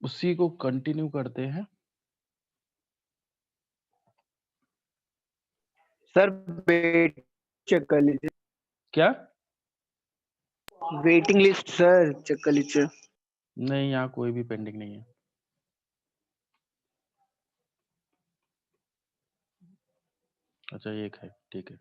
उसी को कंटिन्यू करते हैं। सर वेट चेक कर लीजिए। क्या? वेटिंग लिस्ट सर चेक कर लीजिए। नहीं, यहाँ कोई भी पेंडिंग नहीं है। अच्छा, एक है, ठीक है।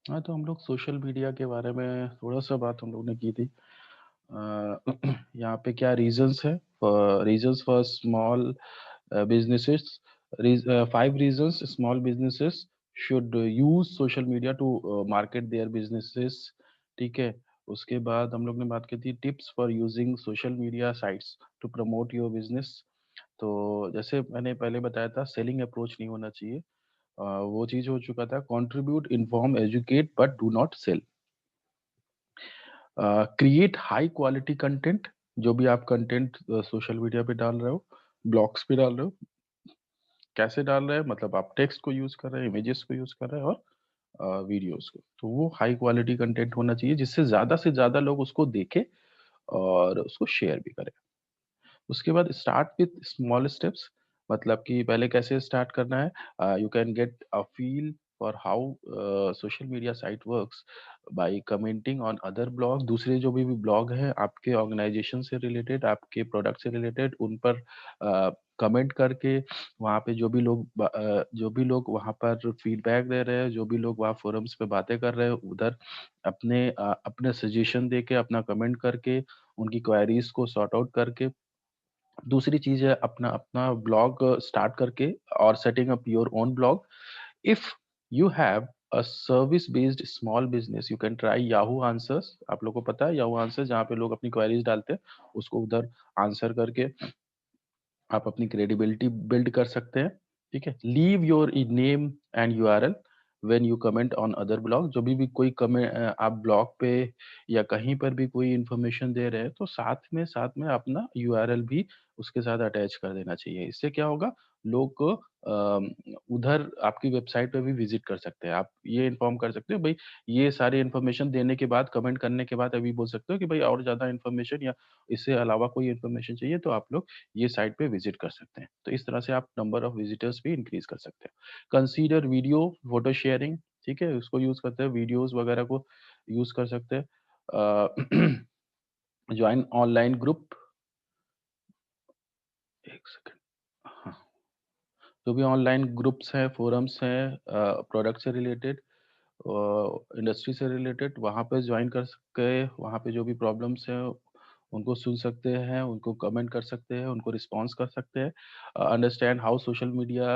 हाँ, तो हम लोग सोशल मीडिया के बारे में थोड़ा-सा बात हम लोग ने की थी। यहाँ पे क्या रीज़न्स है? Reasons for small businesses. 5 reasons small businesses should use social media to market their businesses. ठीक है। उसके बाद हम लोग ने बात की थी tips for using social media sites to promote your business. तो जैसे मैंने पहले बताया था, सेलिंग अप्रोच नहीं होना चाहिए। वो चीज़ हो चुका था। Contribute, inform, educate but do not sell. Create high quality content. जो भी आप कंटेंट सोशल मीडिया पे डाल रहे हो, ब्लॉग्स पे डाल रहे हो, कैसे डाल रहे हैं? मतलब आप टेक्स्ट को यूज़ कर रहे हैं, इमेजेस को यूज़ कर रहे हैं और वीडियोज़ को। तो वो हाई क्वालिटी कंटेंट होना चाहिए जिससे ज़्यादा से ज़्यादा लोग उसको देखें और उसको शेयर भी करें। उसके बाद स्टार्ट विथ स्मॉल स्टेप्स। मतलब कि पहले कैसे स्टार्ट करना है? You can get a feel for how social media site works by commenting on other blog. दूसरे जो भी ब्लॉग हैं आपके ऑर्गेनाइजेशन से रिलेटेड, आपके प्रोडक्ट से रिलेटेड, उन पर कमेंट करके वहाँ पे जो भी लोग वहाँ पर फीडबैक दे रहे हैं, जो भी लोग वहाँ फोरम्स पे बातें कर रहे हैं, उधर अपने सजेशन देके, अपना कमेंट करके, उनकी क्वेरीज को सॉर्ट आउट करके। दूसरी चीज़ है अपना अपना ब्लॉग स्टार्ट करके और setting up your own blog. If you have a service based small business, you can try Yahoo answers. आप लोगों को पता है याहू आंसर्स, जहाँ पे लोग अपनी क्वेरीज डालते हैं, उसको उधर आंसर करके आप अपनी क्रेडिबिलिटी बिल्ड कर सकते हैं। ठीक है। Leave your name and URL when you comment on other blog. जो भी कोई कमेंट आप ब्लॉग पे या कहीं पर भी कोई इन्फॉर्मेशन दे रहे हैं, तो साथ में अपना यूआरएल भी उसके साथ अटैच कर देना चाहिए। इससे क्या होगा, लोग अम, उधर आपकी वेबसाइट पे भी विजिट कर सकते हैं। आप ये इन्फॉर्म कर सकते हो भाई, ये सारी इन्फॉर्मेशन देने के बाद, कमेंट करने के बाद अभी बोल सकते हो कि भाई और ज़्यादा इन्फॉर्मेशन या इससे अलावा कोई इन्फॉर्मेशन चाहिए तो आप लोग ये साइट पे विजिट कर सकते हैं। तो इस तरह से आप नंबर ऑफ विजिटर्स भी इंक्रीज कर सकते हैं। Consider video photo sharing. ठीक है, उसको यूज करते हैं, वीडियोस वगैरह को यूज कर सकते हैं। Join online group. एक सेकंड। हाँ, जो भी ऑनलाइन ग्रुप्स हैं, फोरम्स हैं, प्रोडक्ट से रिलेटेड, इंडस्ट्री से रिलेटेड, वहाँ पे ज्वाइन कर सकते हैं। वहाँ पे जो भी प्रॉब्लम्स हैं उनको सुन सकते हैं, उनको कमेंट कर सकते हैं, उनको रिस्पॉन्स कर सकते हैं। Understand how social media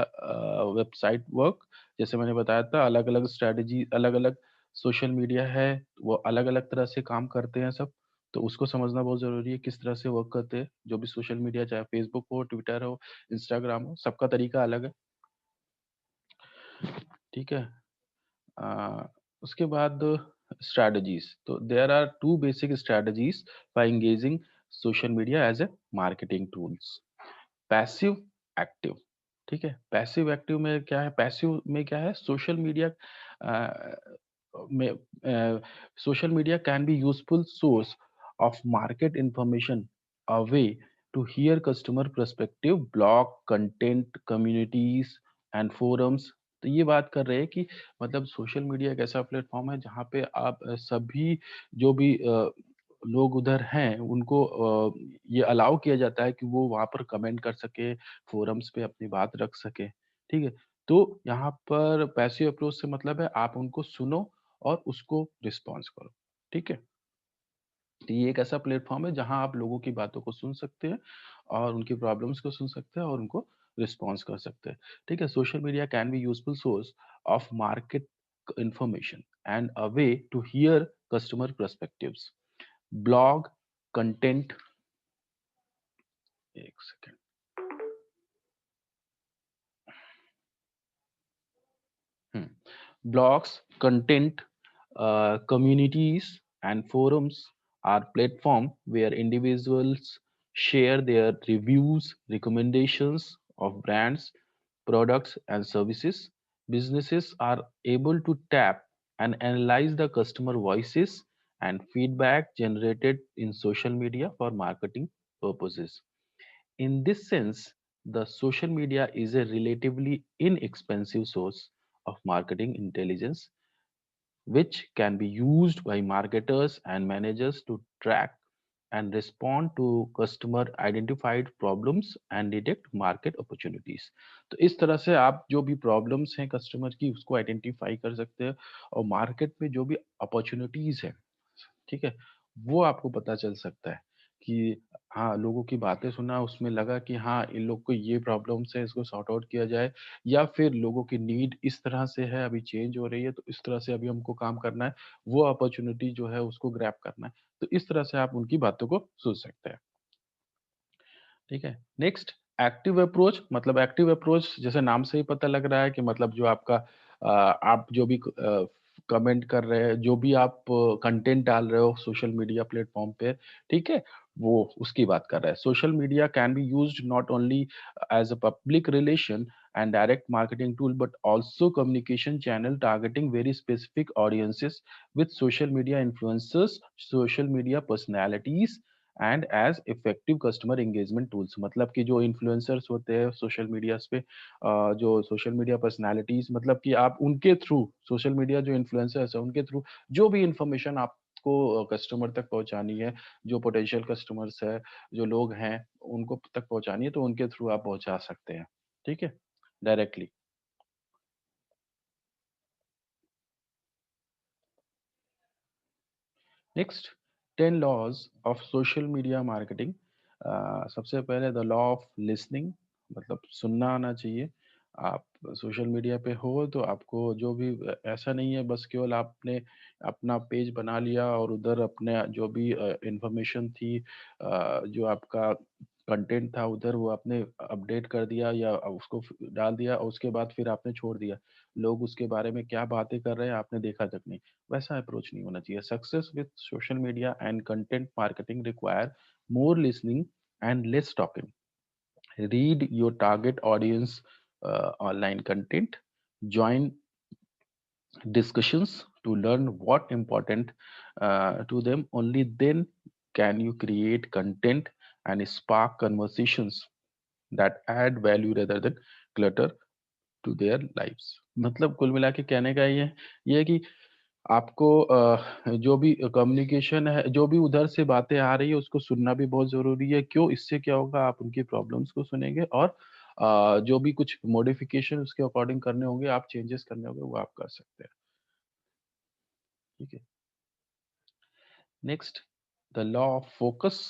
website work. जैसे मैंने बताया था, अलग अलग स्ट्रैटेजी, अलग अलग सोशल मीडिया है, वो अलग अलग तरह से काम करते हैं सब। तो उसको समझना बहुत ज़रूरी है, किस तरह से वर्क करते हैं जो भी सोशल मीडिया, चाहे फेसबुक हो, ट्विटर हो, इंस्टाग्राम हो, सबका तरीका अलग है। ठीक है। अ, उसके बाद स्ट्रैटेजीज। तो there are two basic strategies for engaging social media as a marketing tools. Passive, active. ठीक है। पैसिव एक्टिव में क्या है? पैसिव में क्या है? में social media can be useful source of market information, a way to hear customer perspective, blog content, communities and forums. तो ये बात कर रहे हैं कि मतलब सोशल मीडिया एक ऐसा प्लेटफॉर्म है जहाँ पे आप सभी जो भी लोग उधर हैं उनको ये अलाउ किया जाता है कि वो वहाँ पर कमेंट कर सके, फोरम्स पे अपनी बात रख सके। ठीक है। तो यहाँ पर पैसिव अप्रोच से मतलब है आप उनको सुनो और उसको रिस्पॉन्स करो। ठीक है। तो ये एक ऐसा प्लेटफ़ॉर्म है जहाँ आप लोगों की बातों को सुन सकते हैं और उनकी प्रॉब्लम्स को सुन सकते हैं और उनको रिस्पॉन्स कर सकते हैं। ठीक है? Social media can B useful source of market information and a way to hear customer perspectives. Blog content, एक second. Blogs, content, communities, and forums are platforms where individuals share their reviews, recommendations of brands, products, and services. Businesses are able to tap and analyze the customer voices and feedback generated in social media for marketing purposes. In this sense, the social media is a relatively inexpensive source of marketing intelligence, which can be used by marketers and managers to track and respond to customer identified problems and detect market opportunities. तो इस तरह से आप जो भी problems हैं customer की उसको आइडेंटिफाई कर सकते हैं और मार्केट में जो भी अपॉर्चुनिटीज है, ठीक है? वो आपको पता चल सकता है कि हाँ, लोगों की बातें सुना, उसमें लगा कि हाँ, इन लोग को ये प्रॉब्लम्स है, इसको सॉर्ट आउट किया जाए या फिर लोगों की नीड इस तरह से है, अभी चेंज हो रही है, तो इस तरह से अभी हमको काम करना है, वो अपॉर्च्युनिटी जो है उसको ग्रैब करना है। तो इस तरह से आप उनकी बातों को सुन सकते हैं। ठीक है। नेक्स्ट एक्टिव अप्रोच, मतलब एक्टिव अप्रोच जैसे नाम से ही पता लग रहा है कि मतलब जो आपका आप जो भी कमेंट कर रहे हैं, जो भी आप कंटेंट डाल रहे हो सोशल मीडिया प्लेटफॉर्म पे, ठीक है, वो उसकी बात कर रहा है। Social media can be used not only as a public relation and direct marketing tool, but also communication channel targeting very specific audiences with social media influencers, social media personalities and as effective customer engagement tools. मतलब कि जो influencers होते हैं social medias पे, जो social media personalities, मतलब कि आप उनके थ्रू, सोशल मीडिया जो इन्फ्लुएंसर्स है उनके थ्रू जो भी इंफॉर्मेशन आपको कस्टमर तक पहुंचानी है, जो पोटेंशियल कस्टमर्स है, जो लोग हैं उनको तक पहुंचानी है, तो उनके थ्रू आप पहुंचा सकते हैं। ठीक है, directly. Next 10 laws of social media marketing. सबसे पहले द लॉ ऑफ लिसनिंग, मतलब सुनना आना चाहिए। आप सोशल मीडिया पे हो तो आपको जो भी ऐसा नहीं है बस केवल आपने अपना पेज बना लिया और उधर अपने जो भी इंफॉर्मेशन थी, जो आपका कंटेंट था उधर वो आपने अपडेट कर दिया या उसको डाल दिया और उसके बाद फिर आपने छोड़ दिया। लोग उसके बारे में क्या बातें कर रहे हैं आपने देखा तक नहीं। वैसा अप्रोच नहीं होना चाहिए। Success with social media and content marketing require more listening and less talking. Read your target audience online content, join discussions to learn what important to them. Only then can you create content and spark conversations that add value rather than clutter to their lives. मतलब कुल मिला के कहने का ये है कि आपको जो भी कम्युनिकेशन है, जो भी उधर से बातें आ रही है उसको सुनना भी बहुत ज़रूरी है। क्यों? इससे क्या होगा, आप उनकी प्रॉब्लम्स को सुनेंगे और जो भी कुछ मॉडिफिकेशन उसके अकॉर्डिंग करने होंगे, आप चेंजेस करने होंगे, वो आप कर सकते हैं। ठीक है। Next the law of focus,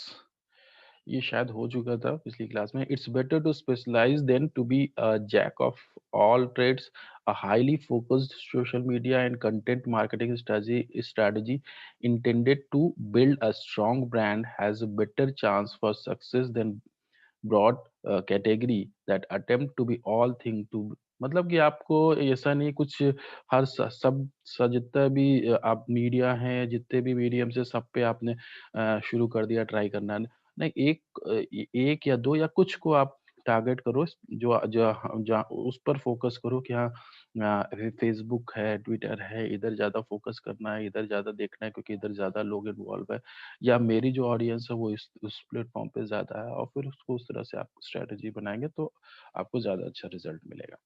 ये शायद हो चुका था पिछली क्लास में। It's better to specialize than to be a jack of all trades. A highly focused social media and content marketing strategy intended to build a strong brand has a better chance for success than broad category that attempt to be all thing to. मतलब कि आपको ऐसा नहीं कुछ हर सब जितना भी आप मीडिया हैं, जितने भी मीडियम से सब पे आपने शुरू कर दिया ट्राई करना। नहीं, एक या दो या कुछ को आप टारगेट करो, जो जो जहाँ उस पर फोकस करो कि हाँ, फेसबुक है, ट्विटर है, इधर ज्यादा फोकस करना है, इधर ज्यादा देखना है क्योंकि इधर ज्यादा लोग इन्वॉल्व है, या मेरी जो ऑडियंस है वो इस उस प्लेटफ़ॉर्म पे ज़्यादा है, और फिर उसको उस तरह से आप स्ट्रैटेजी बनाएँगे तो आपको ज़्यादा अच्छा रिज़ल्ट मिलेगा।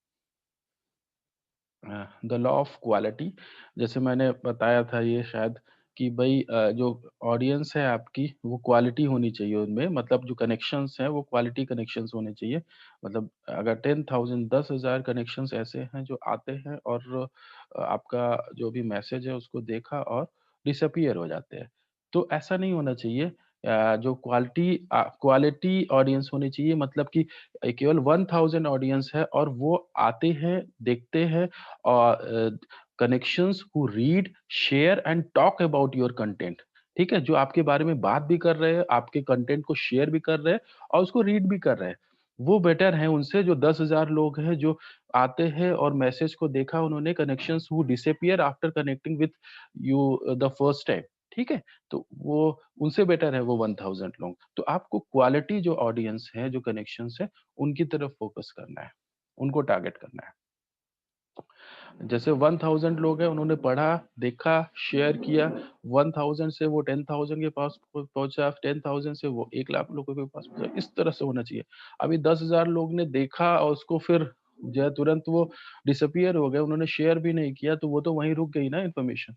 द लॉ ऑफ क्वालिटी, जैसे मैंने बताया था ये शायद कि भई जो ऑडियंस है आपकी वो क्वालिटी होनी चाहिए उनमें, मतलब जो कनेक्शंस हैं वो क्वालिटी कनेक्शंस होने चाहिए। मतलब अगर 10,000 10,000 कनेक्शंस ऐसे हैं जो आते हैं और आपका जो भी मैसेज है उसको देखा और डिसअपीयर हो जाते हैं। तो ऐसा नहीं होना चाहिए। जो क्वालिटी ऑडियंस होनी चाहिए, मतलब कि केवल 1000 ऑडियंस है और वो आते हैं, देखते हैं और connections who read, share and talk about your content. ठीक है? जो आपके बारे में बात भी कर रहे हैं, आपके कंटेंट को शेयर भी कर रहे हैं और उसको रीड भी कर रहे हैं। वो बेटर है उनसे जो 10,000 लोग हैं जो आते हैं और मैसेज को देखा उन्होंने, connections who disappear after connecting with you the first time. ठीक है? तो वो उनसे बेटर है वो 1000 लोग। तो आपको क्वालिटी जो ऑडियंस है, जो कनेक्शंस है, उनकी तरफ फोकस करना है, उनको टारगेट करना है। जैसे 1000 लोग हैं, उन्होंने पढ़ा, देखा, शेयर किया, 1000 से वो 10,000 के पास पहुंचा, 10,000 से वो 1,00,000 लोगों के पास पहुंचा, इस तरह से होना चाहिए। अभी 10,000 लोग ने देखा और उसको फिर जो है तुरंत वो डिसअपियर हो गए, उन्होंने शेयर भी नहीं किया, तो वो तो वहीं रुक गई ना इन्फॉर्मेशन।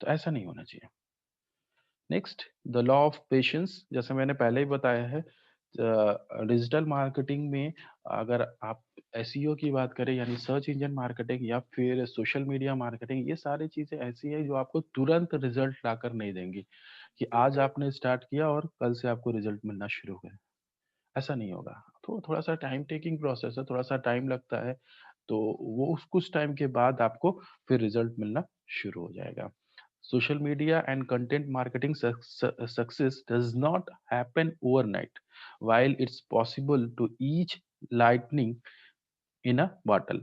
तो ऐसा नहीं होना चाहिए। Next, the law of patience, जैसे मैंने पहले ही बताया है, डिजिटल मार्केटिंग में अगर आप एसईओ की बात करें, यानी सर्च इंजन मार्केटिंग या फिर सोशल मीडिया मार्केटिंग, ये सारी चीजें ऐसी है जो आपको तुरंत रिजल्ट लाकर नहीं देंगी कि आज आपने स्टार्ट किया और कल से आपको रिजल्ट मिलना शुरू हो गए। ऐसा नहीं होगा। तो थोड़ा सा टाइम टेकिंग प्रोसेस है, थोड़ा सा टाइम लगता है। तो वो उस कुछ टाइम के बाद आपको फिर रिजल्ट मिलना शुरू हो जाएगा। Social media and content marketing success does not happen overnight. While it's possible to each lightning in a bottle,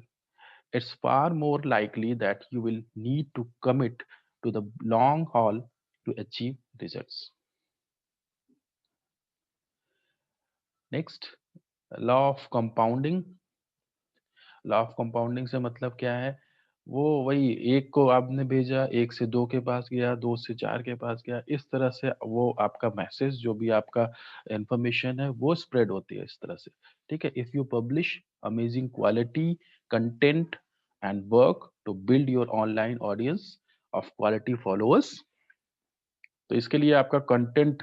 it's far more likely that you will need to commit to the long haul to achieve results. Next, law of compounding. Law of compounding से मतलब क्या है? वो वही, एक को आपने भेजा, एक से दो के पास गया, दो से चार के पास गया, इस तरह से वो आपका मैसेज, जो भी आपका इंफॉर्मेशन है, वो स्प्रेड होती है इस तरह से। ठीक है? If you publish amazing quality content and work to build your online audience of quality followers, तो इसके लिए आपका कंटेंट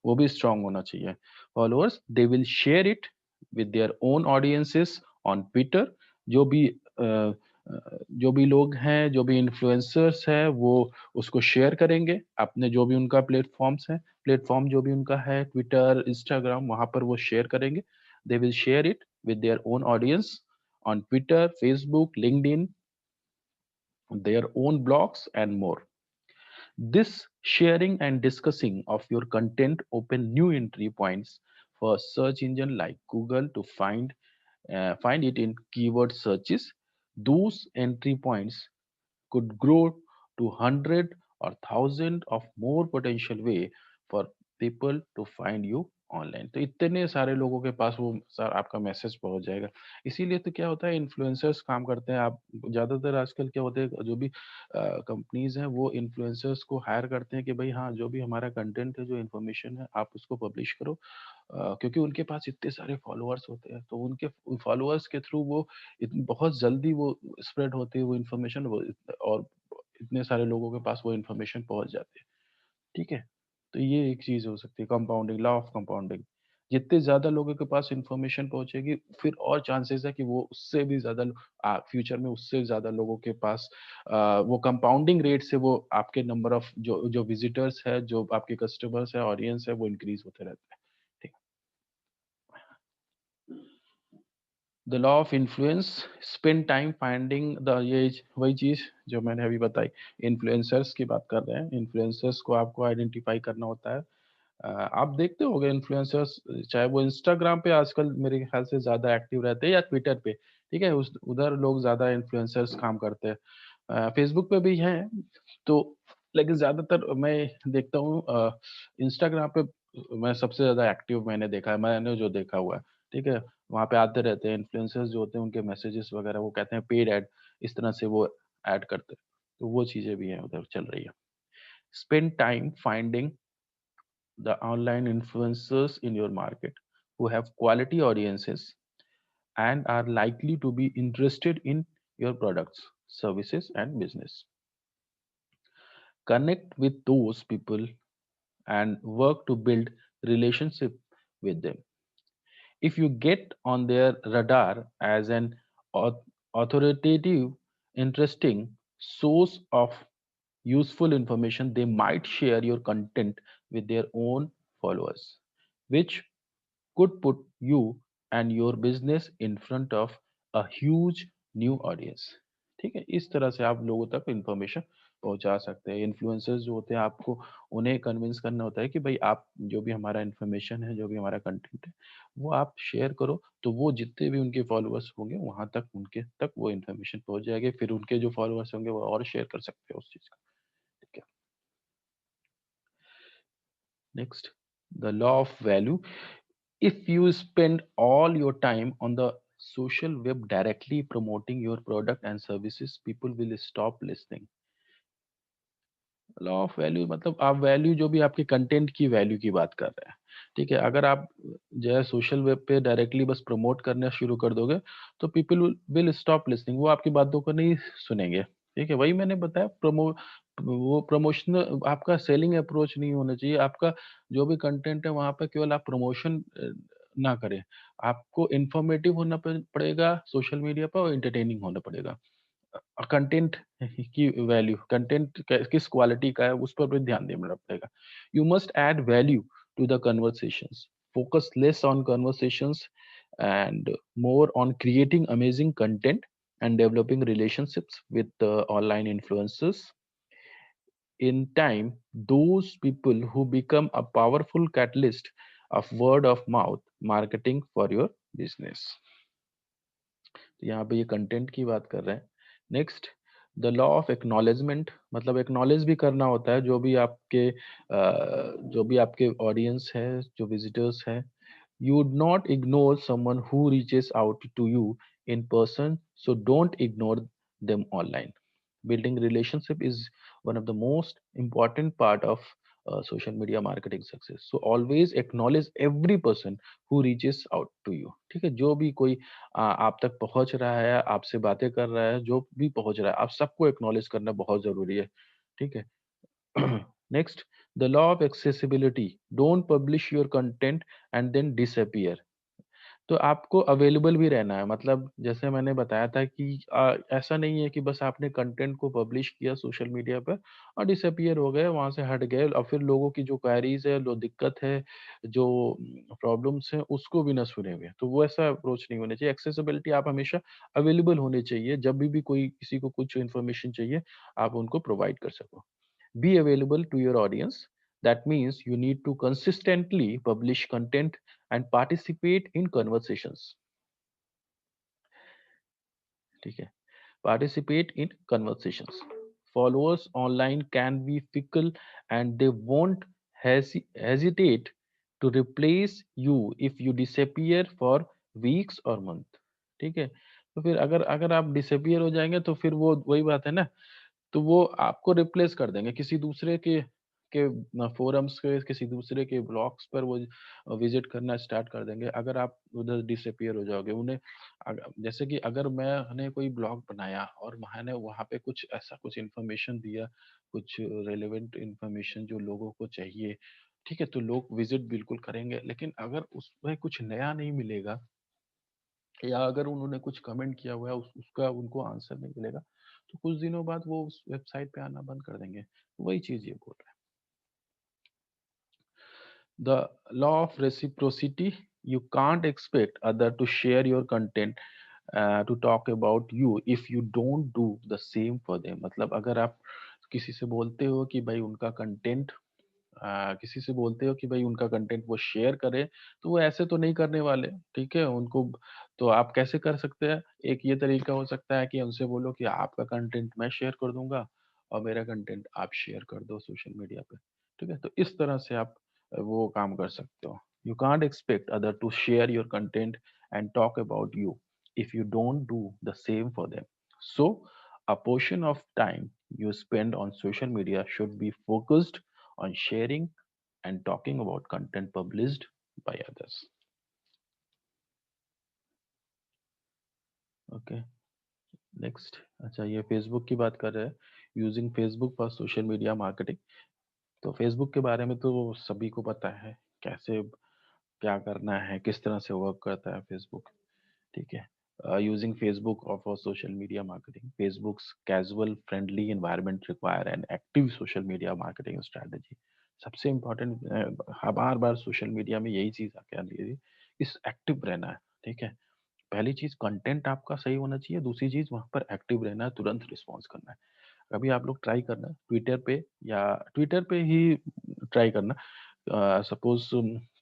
वो भी स्ट्रांग होना चाहिए। Followers, they will share it with their own audiences on Twitter. जो भी जो भी लोग हैं, जो भी इन्फ्लुएंसर्स हैं, वो उसको शेयर करेंगे अपने जो भी उनका प्लेटफॉर्म्स है, प्लेटफॉर्म जो भी उनका है, ट्विटर, इंस्टाग्राम, वहां पर वो शेयर करेंगे। They will share it with their own audience on Twitter, Facebook, LinkedIn, their own blogs and more. This sharing and discussing of your content open new entry points for search engine like Google to find it in keyword searches. Those entry points could grow to hundred or thousand of more potential way for people to find you online. तो इतने सारे लोगों के पास वो sir आपका message पहुंच जाएगा। इसीलिए तो क्या होता है, इन्फ्लुएंसर्स काम करते हैं। आप ज्यादातर आजकल क्या होते हैं, जो भी कंपनीज हैं वो इन्फ्लुएंसर्स को हायर करते हैं कि भाई हाँ, जो भी हमारा कंटेंट है, जो इन्फॉर्मेशन है, आप उसको पब्लिश करो। क्योंकि उनके पास इतने सारे फॉलोअर्स होते हैं, तो उनके फॉलोअर्स के थ्रू वो बहुत जल्दी वो स्प्रेड होती है वो इन्फॉर्मेशन, और इतने सारे लोगों के पास वो इन्फॉर्मेशन पहुंच जाती है। ठीक है? तो ये एक चीज हो सकती है, कंपाउंडिंग, लॉ ऑफ कंपाउंडिंग। जितने ज्यादा लोगों के पास इन्फॉर्मेशन पहुंचेगी, फिर और चांसेस है कि वो उससे भी ज्यादा फ्यूचर में उससे ज्यादा लोगों के पास वो कंपाउंडिंग रेट से वो आपके नंबर ऑफ जो जो विजिटर्स है, जो आपके कस्टमर्स है, ऑडियंस है, वो इंक्रीज होते रहते हैं। ठीक। The law of influence, spend time finding the, ये वही चीज जो मैंने अभी बताई। इन्फ्लुएंसर्स की बात कर रहे हैं, इन्फ्लुएंसर्स को आपको आइडेंटिफाई करना होता है। आप देखते होंगे इन्फ्लुएंसर्स, चाहे वो इंस्टाग्राम पे आजकल मेरे ख्याल से ज्यादा एक्टिव रहते हैं या ट्विटर पे। ठीक है? उस उधर लोग ज्यादा इन्फ्लुएंसर्स काम करते हैं। फेसबुक पे भी हैं। तो लेकिन ज्यादातर मैं देखता हूँ इंस्टाग्राम पे, मैं सबसे ज्यादा एक्टिव मैंने देखा है, मैंने जो देखा हुआ है। ठीक है? वहाँ पे आते रहते हैं इन्फ्लुएंसर्स जो होते हैं, उनके मैसेजेस वगैरह, वो कहते हैं पेड ऐड, इस तरह से वो ऐड करते हैं। तो वो चीजें भी हैं, उधर चल रही है। Spend time finding the online influencers in your market who have quality audiences and are likely to be interested in your products, services, and business. Connect with those people and work to build relationship with them. If you get on their radar as an authoritative, interesting source of useful information, they might share your content with their own followers, which could put you and your business in front of a huge new audience. ठीक है, इस तरह से आप लोगों तक information पहुंचा सकते हैं। इन्फ्लुएंसर्स जो होते हैं, आपको उन्हें कन्विंस करना होता है कि भाई आप जो भी हमारा इन्फॉर्मेशन है, जो भी हमारा कंटेंट है, वो आप शेयर करो, तो वो जितने भी उनके फॉलोअर्स होंगे वहां तक उनके तक वो इन्फॉर्मेशन पहुंच जाएगी। फिर उनके जो फॉलोअर्स होंगे वो और शेयर कर सकते हैं उस चीज को। ठीक है। Next, the law of value. If you spend all your time on the social web directly promoting your product and services, people will stop listening. Law of value मतलब आप वैल्यू जो भी आपके कंटेंट की वैल्यू की बात कर रहे हैं। ठीक है, अगर आप जो है सोशल वेब पे डायरेक्टली बस प्रमोट करना शुरू कर दोगे, तो पीपल विल स्टॉप लिसनिंग, वो आपकी बातों को नहीं सुनेंगे। ठीक है, वही मैंने बताया, वो प्रमोशनल आपका सेलिंग अप्रोच नहीं होना चाहिए। आपका जो भी कंटेंट है वहां पे केवल आप प्रमोशन ना करें, आपको इंफॉर्मेटिव होना पड़ेगा सोशल मीडिया पर, और एंटरटेनिंग होना पड़ेगा। कंटेंट की वैल्यू, कंटेंट किस क्वालिटी का है उस पर भी ध्यान देना पड़ेगा। You must add value to the conversations, focus less on conversations and more on creating amazing content and developing relationships with online influencers. In time, those people who become a powerful catalyst of word of mouth marketing for your business. तो यहाँ पे ये content की बात कर रहे हैं। Next, the law of acknowledgement, मतलब एक्नॉलेज भी करना होता है जो भी आपके ऑडियंस है, जो विजिटर्स है। You would not ignore someone who reaches out to you in person, so don't ignore them online. Building relationship is one of the most important part of social media marketing success. So always acknowledge every person who reaches out to you. ठीक है, जो भी कोई आप तक पहुंच रहा है, आपसे बातें कर रहा है, जो भी पहुंच रहा है, आप सबको एक्नॉलेज करना बहुत जरूरी है। ठीक है। Next, the law of accessibility, don't publish your content and then disappear. तो आपको अवेलेबल भी रहना है, मतलब जैसे मैंने बताया था कि ऐसा नहीं है कि बस आपने कंटेंट को पब्लिश किया सोशल मीडिया पर और डिसअपियर हो गए, वहां से हट गए, और फिर लोगों की जो क्वेरीज है, जो दिक्कत है, जो प्रॉब्लम्स है, उसको भी ना सुने हुए। तो वो ऐसा अप्रोच नहीं होना चाहिए। एक्सेसिबिलिटी, आप हमेशा अवेलेबल होने चाहिए, जब भी कोई किसी को कुछ इन्फॉर्मेशन चाहिए, आप उनको प्रोवाइड कर सको। Be available to your audience. That means you need to consistently publish content and participate in conversations. ठीक है, participate in conversations. Followers online can be fickle and they won't hesitate to replace you if you disappear for weeks or month. ठीक है, तो फिर अगर अगर आप disappear हो जाएंगे, तो फिर वो वही बात है ना, तो वो आपको रिप्लेस कर देंगे किसी दूसरे के फोरम्स के, किसी दूसरे के ब्लॉग्स पर वो विजिट करना स्टार्ट कर देंगे, अगर आप उधर डिसअपियर हो जाओगे। उन्हें जैसे कि अगर मैंने कोई ब्लॉग बनाया और मैंने वहाँ पे कुछ ऐसा कुछ इन्फॉर्मेशन दिया, कुछ रेलेवेंट इन्फॉर्मेशन जो लोगों को चाहिए, ठीक है, तो लोग विजिट बिल्कुल करेंगे। लेकिन अगर उसमें कुछ नया नहीं मिलेगा, या अगर उन्होंने कुछ कमेंट किया हुआ है उसका उनको आंसर नहीं मिलेगा, तो कुछ दिनों बाद वो उस वेबसाइट पे आना बंद कर देंगे। वही चीज ये बोल रहा है। The law of reciprocity, you can't expect other to share your content to talk about you if you don't do the same for them। मतलब अगर आप किसी से बोलते हो कि भाई उनका कंटेंट किसी से बोलते हो कि भाई उनका कंटेंट वो शेयर करे, तो वो ऐसे तो नहीं करने वाले। ठीक है, उनको तो आप कैसे कर सकते हैं? एक ये तरीका हो सकता है कि उनसे बोलो कि आपका कंटेंट मैं शेयर कर दूंगा और मेरा कंटेंट आप शेयर कर दो सोशल मीडिया पे। ठीक है, तो इस तरह से आप वो काम कर सकते हो। You can't expect other to share your content and talk about you if you don't do the same for them. So, a portion of time you spend on social media should be focused on sharing and talking about content published by others. Okay, next, अच्छा ये Facebook की बात कर रहे हैं, using Facebook for social media marketing. तो Facebook के बारे में तो सभी को पता है, कैसे क्या करना है, किस तरह से वर्क करता है फेसबुक। ठीक है, using Facebook or for social media marketing. Facebook's casual friendly environment require an active social media marketing strategy. सबसे इम्पोर्टेंट बार बार सोशल मीडिया में यही चीज आके आती है, इस एक्टिव रहना है। ठीक है, पहली चीज कंटेंट आपका सही होना चाहिए, दूसरी चीज वहां पर एक्टिव रहना है, तुरंत रिस्पॉन्स करना है। कभी आप लोग ट्राई करना ट्विटर पे, या ट्विटर पे ही ट्राई करना। सपोज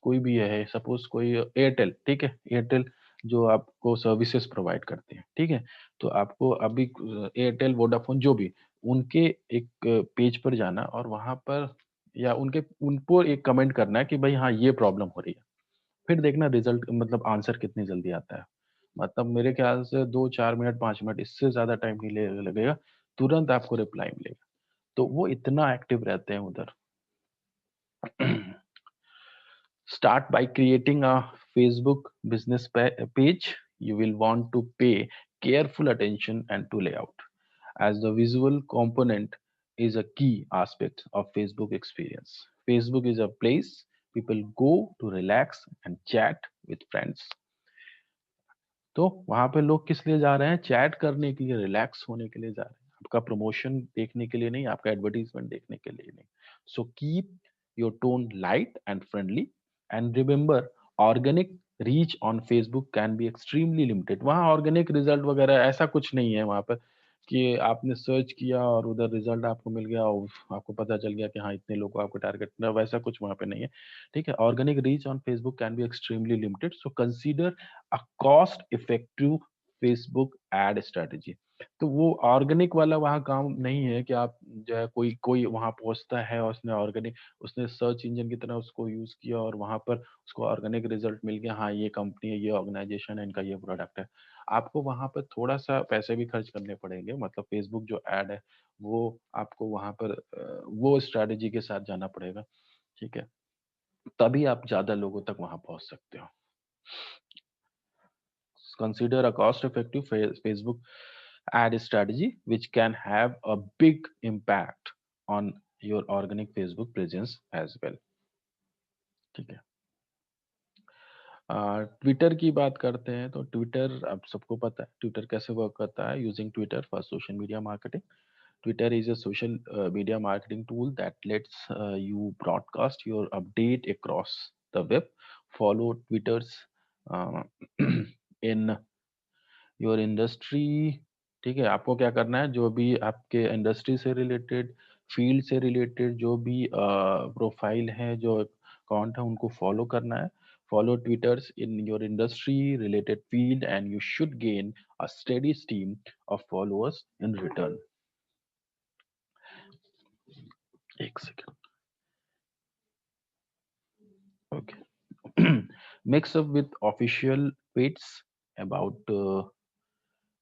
कोई भी है, सपोज कोई एयरटेल, ठीक है, एयरटेल जो आपको सर्विसेज प्रोवाइड करते हैं, ठीक है, तो आपको अभी एयरटेल वोडाफोन जो भी, उनके एक पेज पर जाना और वहां पर या उनके उनको एक कमेंट करना है कि भाई हाँ ये प्रॉब्लम हो रही है। फिर देखना रिजल्ट, मतलब आंसर कितनी जल्दी आता है। मतलब मेरे ख्याल से 2-4 मिनट 5 मिनट, इससे ज्यादा टाइम नहीं लगेगा, तुरंत आपको रिप्लाई मिलेगा। तो वो इतना एक्टिव रहते हैं उधर। Start by creating a Facebook business page. You will want to pay careful attention and to layout, as the visual component is a key aspect of Facebook experience. Facebook is a place people go to relax and chat with friends. तो वहां पे लोग किस लिए जा रहे हैं? Chat करने के लिए, रिलैक्स होने के लिए जा रहे हैं, आपका प्रमोशन देखने के लिए नहीं, आपका एडवर्टीजमेंट देखने के लिए नहीं। So keep your tone light and friendly, and remember organic reach on Facebook can be extremely limited. वहाँ ऑर्गेनिक रिजल्ट वगैरह ऐसा कुछ नहीं है वहां पर कि आपने सर्च किया और उधर रिजल्ट आपको मिल गया और आपको पता चल गया कि हाँ इतने लोग को आपको टारगेट करना है, वैसा कुछ वहां पे नहीं है। ठीक है, organic reach on Facebook can be extremely limited, so consider a cost effective Facebook ad strategy. तो वो ऑर्गेनिक वाला वहाँ काम नहीं है कि आप जो है कोई कोई वहाँ पहुंचता है और उसने ऑर्गेनिक, उसने सर्च इंजन की तरह उसको यूज किया और वहां पर उसको ऑर्गेनिक रिजल्ट मिल गया, हाँ ये कंपनी है, ये ऑर्गेनाइजेशन है, इनका ये प्रोडक्ट है। आपको वहां पर थोड़ा सा पैसे भी खर्च करने पड़ेंगे, मतलब फेसबुक जो एड है वो आपको वहां पर वो स्ट्रेटेजी के साथ जाना पड़ेगा। ठीक है, तभी आप ज्यादा लोगों तक वहां पहुंच सकते हो। Consider a cost-effective Facebook ad strategy, which can have a big impact on your organic Facebook presence as well. ठीक है, ट्विटर की बात करते हैं तो ट्विटर, अब सबको पता है ट्विटर कैसे वर्क करता है। Using Twitter for social media marketing, Twitter is a social media marketing tool that lets you broadcast your update across the web. Follow Twitter's uh, in your industry. ठीक है, आपको क्या करना है, जो भी आपके इंडस्ट्री से रिलेटेड, फील्ड से रिलेटेड जो भी प्रोफाइल है, जो अकाउंट है, उनको फॉलो करना है। Follow twitters in your industry related field and you should gain a steady stream of followers in return. एक second, okay. Mix up with official tweets about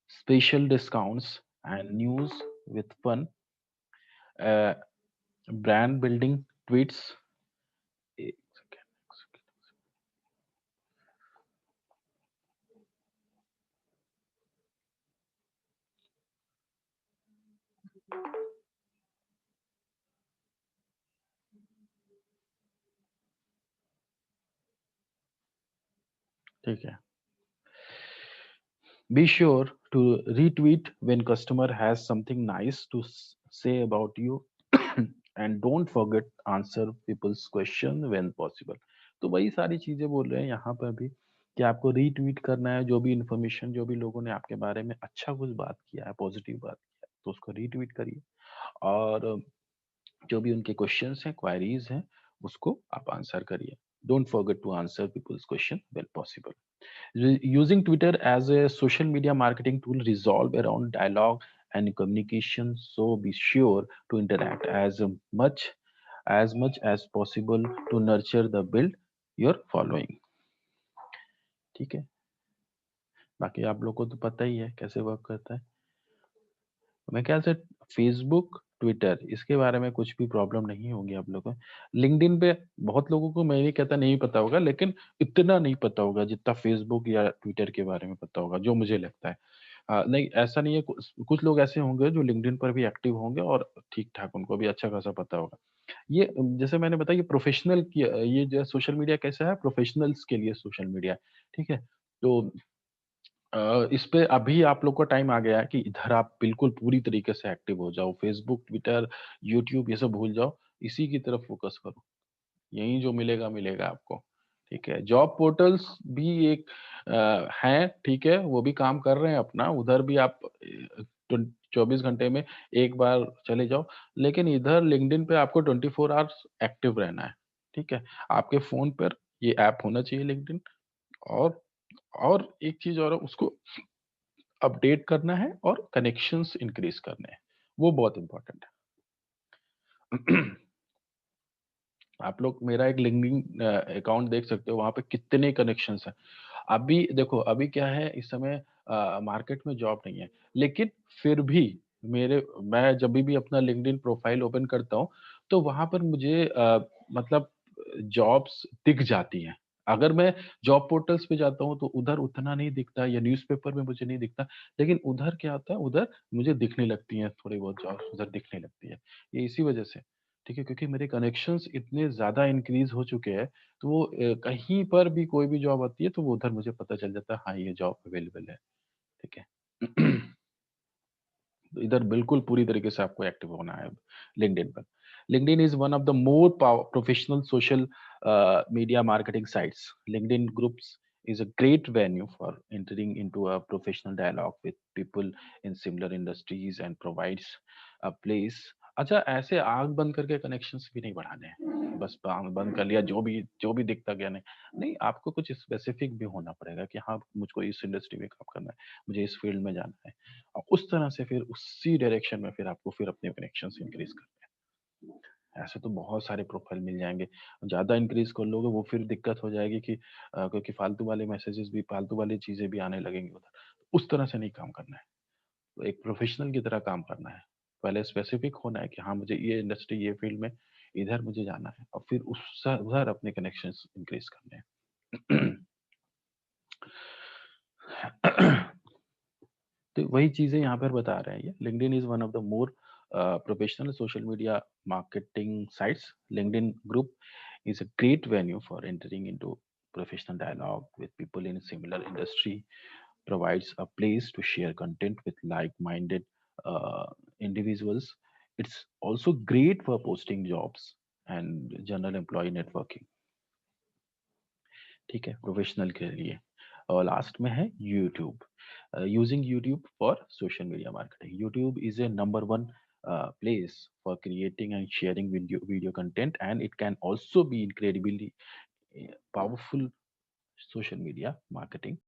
special discounts and news with fun, uh, brand building tweets। एक second, एक second. ठीक है, be sure to retweet when customer has something nice to say about you and don't forget answer people's question when possible। तो वही सारी चीजें बोल रहे हैं यहाँ पर भी कि आपको रीट्वीट करना है, जो भी इंफॉर्मेशन, जो भी लोगों ने आपके बारे में अच्छा कुछ बात किया है, पॉजिटिव बात किया है, तो उसको रीट्वीट करिए। और जो भी उनके क्वेश्चंस हैं, क्वेरीज हैं, उसको आप आंसर करिए। Don't forget to answer people's question when possible. Using Twitter as a social media marketing tool resolve around dialogue and communication, so be sure to interact as much as possible to nurture the build your following। ठीक है, बाकी आप लोग को तो पता ही है कैसे वर्क करता है। मैं ख्याल से फेसबुक, ट्विटर, इसके बारे में कुछ भी प्रॉब्लम नहीं होगी आप लोगों को। लिंक्डइन पे बहुत लोगों को, मैं नहीं कहता नहीं पता होगा, लेकिन इतना नहीं पता होगा जितना फेसबुक या ट्विटर के बारे में पता होगा, जो मुझे लगता है। नहीं, ऐसा नहीं है, कुछ लोग ऐसे होंगे जो लिंक्डइन पर भी एक्टिव होंगे और ठीक ठाक उनको भी अच्छा खासा पता होगा। ये जैसे मैंने बताया, ये प्रोफेशनल की, ये जो सोशल मीडिया कैसा है, प्रोफेशनल्स के लिए सोशल मीडिया। ठीक है, तो इस पे अभी आप लोग को टाइम आ गया है कि इधर आप बिल्कुल पूरी तरीके से एक्टिव हो जाओ। फ़ेसबुक, ट्विटर, यूट्यूब ये सब भूल जाओ, इसी की तरफ फ़ोकस करो। यहीं जो मिलेगा, मिलेगा आपको, ठीक है? जॉब पोर्टल्स भी एक हैं, ठीक है? वो भी काम कर रहे हैं अपना, उधर भी आप 24 घंटे में 1 बार चले जाओ, लेकिन इधर लिंक्डइन पे आपको 24 आवर्स एक्टिव रहना है, ठीक है? आपके फ़ोन पर ये ऐप होना चाहिए लिंक्डइन और और एक चीज़ और है, उसको अपडेट करना है और कनेक्शंस इंक्रीज़ करने हैं, वो बहुत इम्पोर्टेंट है। आप लोग मेरा एक लिंक्डइन अकाउंट देख सकते हो, वहाँ पे कितने कनेक्शंस हैं। अभी देखो, अभी क्या है इस समय मार्केट में जॉब नहीं है, लेकिन फिर भी मैं जभी भी अपना लिंक्डइन प्रोफाइल ओपन करता हूँ, तो वहाँ पर मुझे मतलब जॉब्स दिख जाती हैं। अगर मैं जॉब पोर्टल्स पे जाता हूँ, तो उधर उतना नहीं दिखता या न्यूज़पेपर में मुझे नहीं दिखता, लेकिन उधर क्या होता है, उधर मुझे दिखने लगती हैं, थोड़ी बहुत जॉब्स उधर दिखने लगती है। ये इसी वजह से, ठीक है? क्योंकि मेरे कनेक्शंस इतने ज़्यादा इंक्रीज़ हो चुके हैं, तो वो कहीं पर भी कोई भी जॉब आती है, तो वो उधर मुझे पता चल जाता है, हाँ, ये जॉब अवेलेबल है, ठीक है? तो इधर बिल्कुल पूरी तरीके से आपको एक्टिव होना है लिंक्डइन पर। LinkedIn is one of the more professional social media marketing sites. LinkedIn groups is a great venue for entering into a professional dialogue with people in similar industries and provides a place. अच्छा, ऐसे आँख बंद करके connections भी नहीं बढ़ाने हैं। बस आँख बंद कर लिया, जो भी दिखता गया नहीं। नहीं, आपको कुछ स्पेसिफिक भी होना पड़ेगा कि हाँ, मुझको इस इंडस्ट्री में काम करना है, मुझे इस फील्ड में जाना है। और उस तरह से फिर उसी डायरेक्शन में फिर आपको फिर अपने कनेक्शंस इंक्रीज़ करने हैं। ऐसे तो बहुत सारे प्रोफाइल मिल जाएँगे। ज़्यादा इंक्रीज़ कर लोगे वो फिर दिक्कत हो जाएगी कि क्योंकि फालतू वाले मैसेजेस भी फालतू वाली चीज़ें भी आने लगेंगी उधर। उस तरह से नहीं काम करना है। तो एक प्रोफेशनल की तरह काम करना है। पहले स्पेसिफिक होना है कि हाँ, मुझे ये इंडस्ट्री, ये फील्ड में इधर मुझे जाना है और फिर उधर अपने कनेक्शंस इंक्रीज़ करने हैं। तो वही चीज़ें यहाँ पर बता रहे हैं ये। LinkedIn is one of the more professional social media marketing sites. LinkedIn group is a great venue for entering into professional dialogue with people in a similar industry, provides a place to share content with like-minded uh, individuals. It's also great for posting jobs and general employee networking. ठीक है, professional के लिए। और last में है YouTube. Using YouTube for social media marketing. YouTube is a number one place for creating and sharing video content, and it can also be incredibly powerful social media marketing